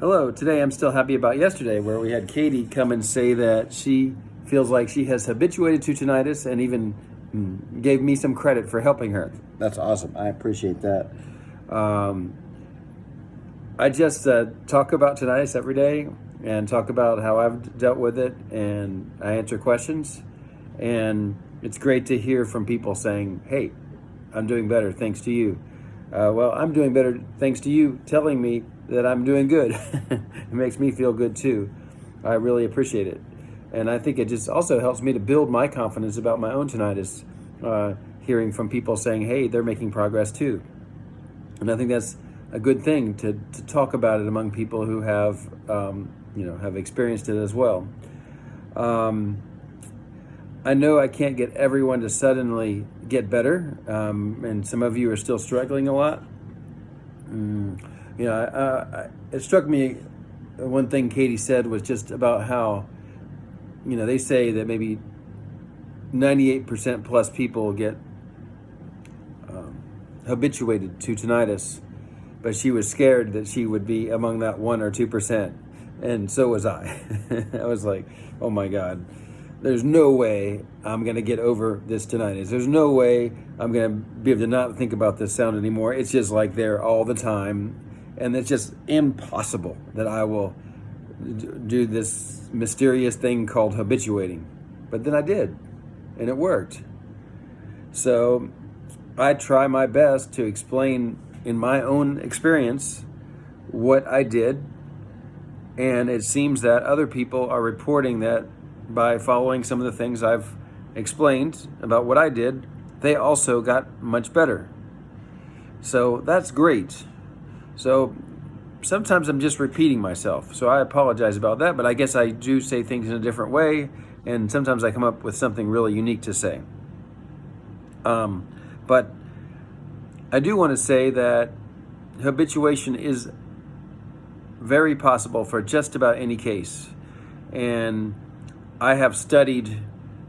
Hello, today I'm still happy about yesterday where we had Katie come and say that she feels like she has habituated to tinnitus and even gave me some credit for helping her. That's awesome. I appreciate that. I just talk about tinnitus every day and talk about how I've dealt with it, and I answer questions. And it's great to hear from people saying, hey, I'm doing better thanks to you. Well, I'm doing better thanks to you telling me that I'm doing good. It makes me feel good too. I really appreciate it. And I think it just also helps me to build my confidence about my own tinnitus, hearing from people saying, hey, they're making progress too. And I think that's a good thing to talk about it among people who have, have experienced it as well. I know I can't get everyone to suddenly get better, and some of you are still struggling a lot. It struck me, one thing Katie said was just about how, they say that maybe 98% plus people get habituated to tinnitus, but she was scared that she would be among that 1 or 2%, and so was I. I was like, oh my God. There's no way I'm going to get over this tinnitus. There's no way I'm going to be able to not think about this sound anymore. It's just like there all the time. And it's just impossible that I will do this mysterious thing called habituating. But then I did, and it worked. So I try my best to explain in my own experience what I did. And it seems that other people are reporting that by following some of the things I've explained about what I did, they also got much better. So that's great. So sometimes I'm just repeating myself. So I apologize about that, but I guess I do say things in a different way, and sometimes I come up with something really unique to say. But I do want to say that habituation is very possible for just about any case. And I have studied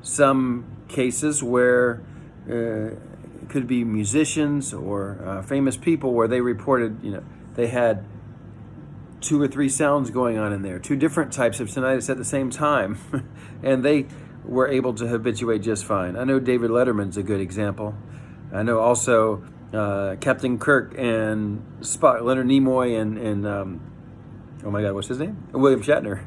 some cases where it could be musicians or famous people where they reported, they had 2 or 3 sounds going on in there, 2 different types of tinnitus at the same time, and they were able to habituate just fine. I know David Letterman's a good example. I know also Captain Kirk and Spock, Leonard Nimoy and oh my God, what's his name? William Shatner.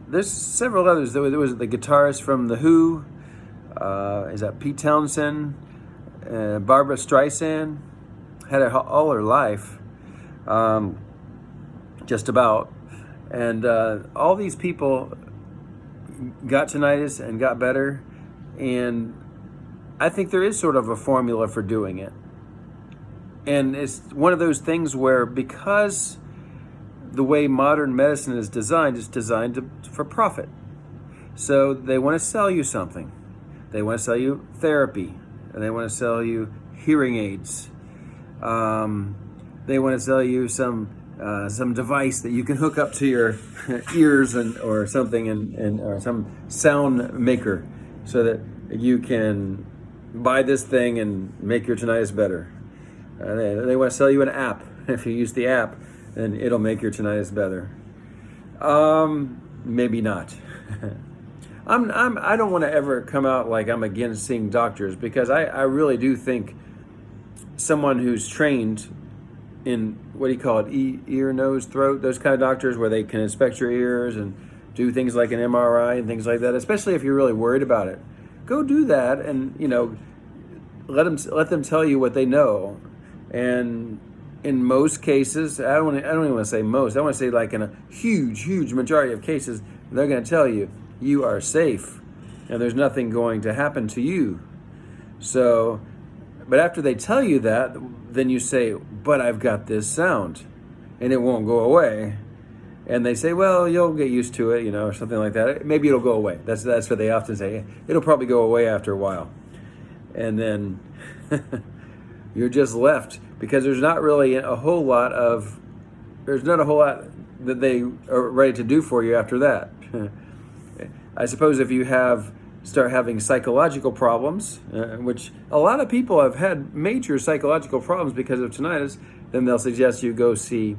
There's several others. There was the guitarist from The Who. Is that Pete Townsend? Barbara Streisand had it all her life, just about. And all these people got tinnitus and got better. And I think there is sort of a formula for doing it. And it's one of those things where, because the way modern medicine is designed, it's designed for profit. So they want to sell you something. They want to sell you therapy. And they want to sell you hearing aids. They want to sell you some device that you can hook up to your ears or something, or some sound maker, so that you can buy this thing and make your tinnitus better. They want to sell you an app. If you use the app, then it'll make your tinnitus better. Maybe not. I don't want to ever come out like I'm against seeing doctors, because I really do think someone who's trained in, what do you call it, ear, nose, throat, those kind of doctors where they can inspect your ears and do things like an MRI and things like that, especially if you're really worried about it. Go do that, and let them tell you what they know. And in most cases, I don't even want to say most, I want to say like in a huge majority of cases, they're going to tell you, you are safe and there's nothing going to happen to you. So, but after they tell you that, then you say, but I've got this sound and it won't go away. And they say, well, you'll get used to it, or something like that. Maybe it'll go away. That's what they often say. It'll probably go away after a while. And then you're just left, because there's not a whole lot that they are ready to do for you after that. I suppose if you start having psychological problems, which a lot of people have had major psychological problems because of tinnitus, then they'll suggest you go see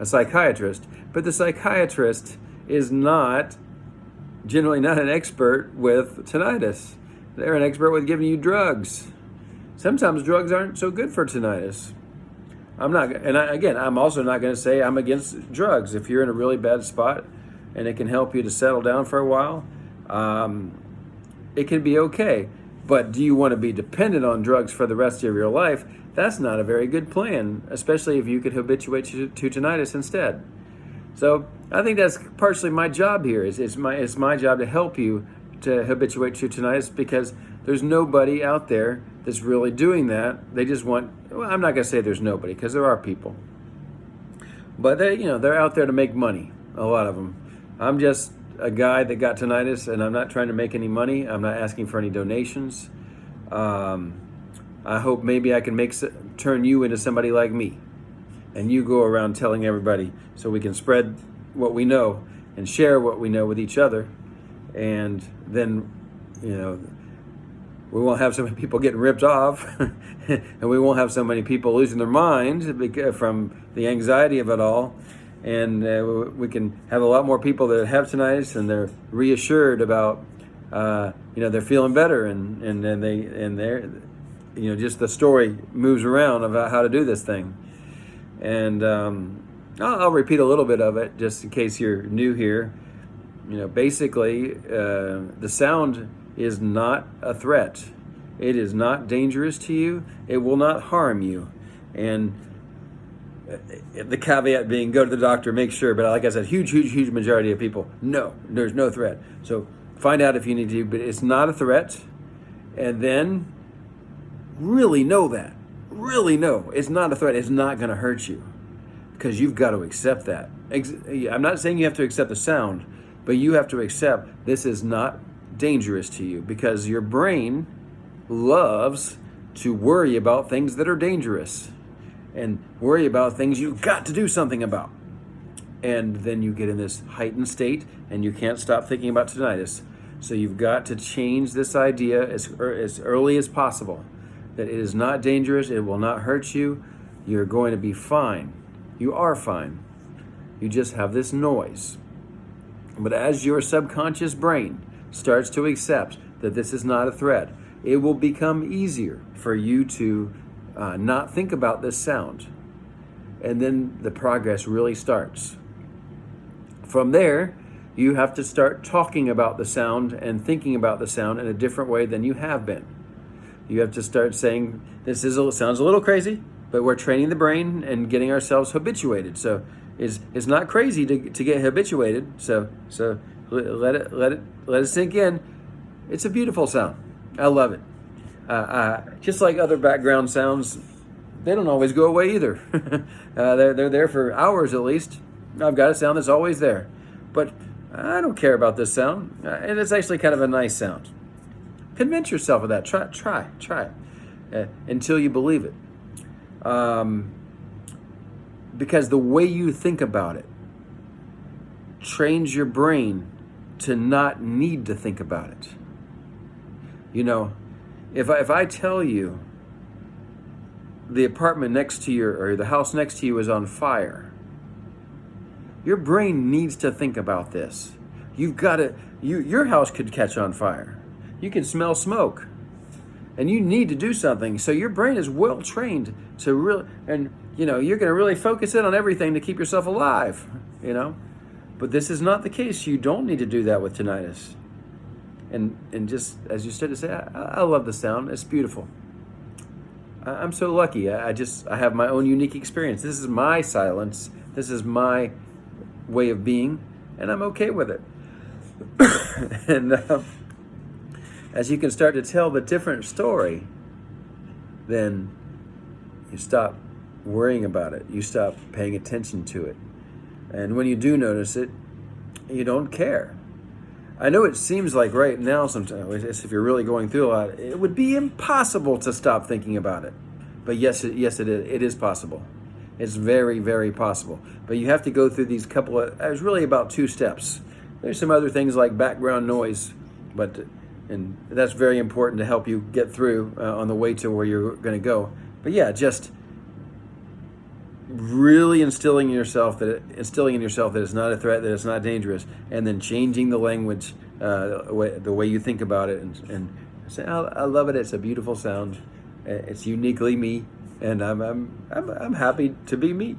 a psychiatrist, but the psychiatrist is generally not an expert with tinnitus. They're an expert with giving you drugs. Sometimes drugs aren't so good for tinnitus. I'm also not going to say I'm against drugs. If you're in a really bad spot and it can help you to settle down for a while, it can be okay. But do you want to be dependent on drugs for the rest of your life? That's not a very good plan, especially if you could habituate to tinnitus instead. So I think that's partially my job here. It's my job to help you to habituate to tinnitus, because there's nobody out there that's really doing that. They just want, well, I'm not going to say there's nobody, because there are people. But they're out there to make money, a lot of them. I'm just a guy that got tinnitus, and I'm not trying to make any money. I'm not asking for any donations. I hope maybe I can turn you into somebody like me, and you go around telling everybody, so we can spread what we know and share what we know with each other. And then, we won't have so many people getting ripped off and we won't have so many people losing their minds from the anxiety of it all. And we can have a lot more people that have tinnitus, and they're reassured about, they're feeling better, and they're, just the story moves around about how to do this thing. And I'll repeat a little bit of it just in case you're new here. Basically, the sound is not a threat. It is not dangerous to you. It will not harm you. And the caveat being, go to the doctor, make sure. But like I said, huge majority of people, no, there's no threat. So find out if you need to, but it's not a threat. And then really know that. Really know it's not a threat. It's not going to hurt you, because you've got to accept that. I'm not saying you have to accept the sound, but you have to accept this is not dangerous to you, because your brain loves to worry about things that are dangerous and worry about things you've got to do something about. And then you get in this heightened state and you can't stop thinking about tinnitus. So you've got to change this idea as early as possible, that it is not dangerous, it will not hurt you, you're going to be fine. You are fine. You just have this noise. But as your subconscious brain starts to accept that this is not a threat, it will become easier for you to not think about this sound. And then the progress really starts. From there, you have to start talking about the sound and thinking about the sound in a different way than you have been. You have to start saying, sounds a little crazy, but we're training the brain and getting ourselves habituated. So it's not crazy to get habituated. So let it sink in. It's a beautiful sound. I love it. Just like other background sounds, they don't always go away either. They're there for hours at least. I've got a sound that's always there, but I don't care about this sound, and it's actually kind of a nice sound. Convince yourself of that. Try it until you believe it. Because the way you think about it trains your brain to not need to think about it. If I tell you the apartment next to or the house next to you is on fire, your brain needs to think about this. Your house could catch on fire. You can smell smoke, and you need to do something. So your brain is well trained to really, and you're going to really focus in on everything to keep yourself alive. But this is not the case. You don't need to do that with tinnitus. And just as you started to say, I love the sound. It's beautiful. I'm so lucky. I have my own unique experience. This is my silence. This is my way of being, and I'm okay with it. And as you can start to tell the different story, then you stop worrying about it. You stop paying attention to it. And when you do notice it, you don't care. I know it seems like right now sometimes, if you're really going through a lot, it would be impossible to stop thinking about it. But yes, it is. It is possible. It's very, very possible. But you have to go through these there's really about 2 steps. There's some other things like background noise, and that's very important to help you get through on the way to where you're going to go. But yeah, just really instilling in yourself that it's not a threat, that it's not dangerous, and then changing the language, the way you think about it, and say, I love it. It's a beautiful sound. It's uniquely me, and I'm happy to be me.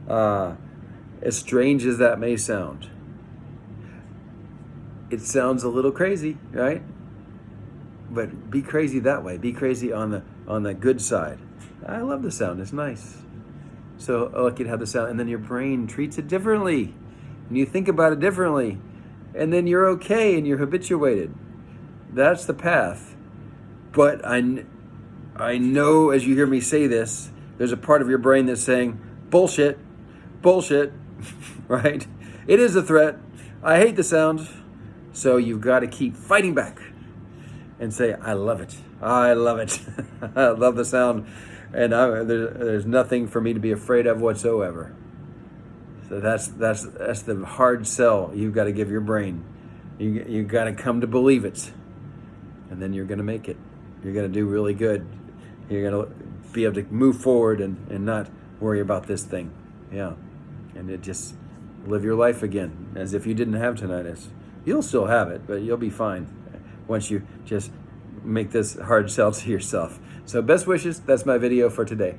As strange as that may sound, it sounds a little crazy, right? But be crazy that way. Be crazy on the good side. I love the sound. It's nice. So I like it how the sound, and then your brain treats it differently, and you think about it differently, and then you're okay and you're habituated. That's the path. But I know, as you hear me say this, there's a part of your brain that's saying, bullshit, right? It is a threat. I hate the sound. So you've got to keep fighting back and say, I love it. I love it. I love the sound. And there's nothing for me to be afraid of whatsoever. So that's the hard sell you've got to give your brain. You've got to come to believe it. And then you're going to make it. You're going to do really good. You're going to be able to move forward and not worry about this thing. Yeah. And it just live your life again as if you didn't have tinnitus. You'll still have it, but you'll be fine once you just make this hard sell to yourself. So best wishes. That's my video for today.